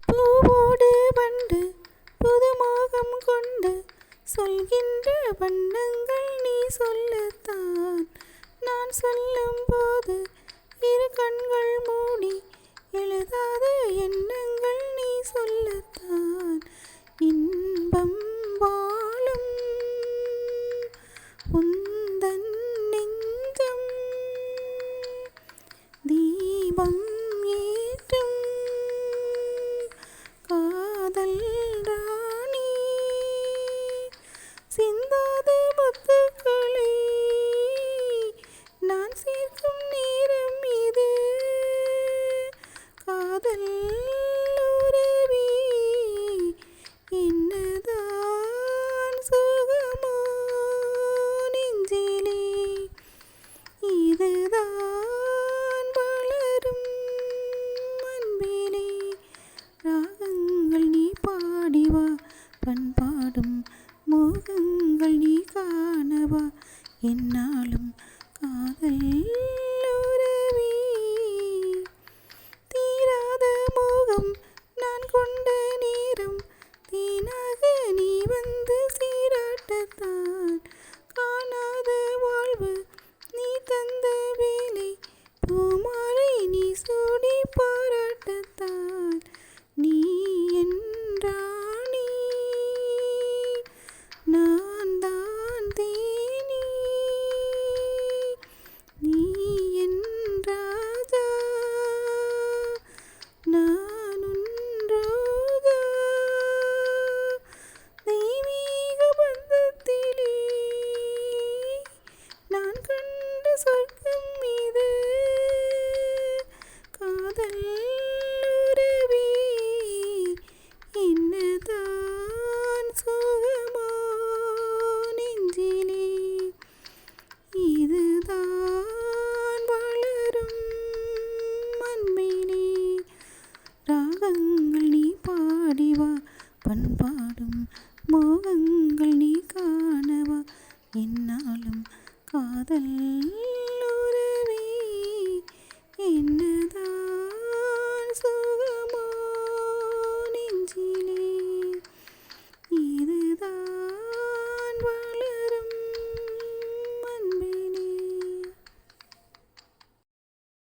பூவோடு வண்டு புதுமோகம் கொண்டு சொல்கின்ற வண்ணங்கள் நீ சொல்லத்தான். நான் சொல்லும் போது இரு கண்கள் மூடி எழுதாத எண்ணங்கள் நீ சொல்லத்தான். இன்பம் வாழும் உந்தன் நெஞ்சம் தீபம் ஏற்றும் காதல் ராணி சிந்தாத முத்துக்களை நான் சேர்க்கும் நேரம் இது. காதல் உறவி என்னதான் சுகமோ நெஞ்சிலே இதுதான் வளரும் அன்பிலே. ராகங்கள் நீ பாடிவா பண்பாடும் மோகங்கள் நீ காணவா என்னாலும் காதல் உறவி. தீராத மோகம் நான் கொண்ட நேரம் தீனாக நீ வந்து சீராட்டத்தான். காணாத வாழ்வு நீ தந்த வேலை பூமாலை நீ சூடி பாராட்டத்தான். நீ என்றானே நான் தான் தேனி நீ என் ராஜா நான் உன் ரோஜா. தெய்வீக பந்தத்திலே நான் கண்ட சொர்க்கம் இது. காதல் உறவி என்னதான் சுகமோ நெஞ்சிலே இதுதான் வளரும் அன்பிலே. ராகங்கள் நீ பாடிவா பண்பாடும் மோகங்கள் நீ காணவா என்னாலும் காதல்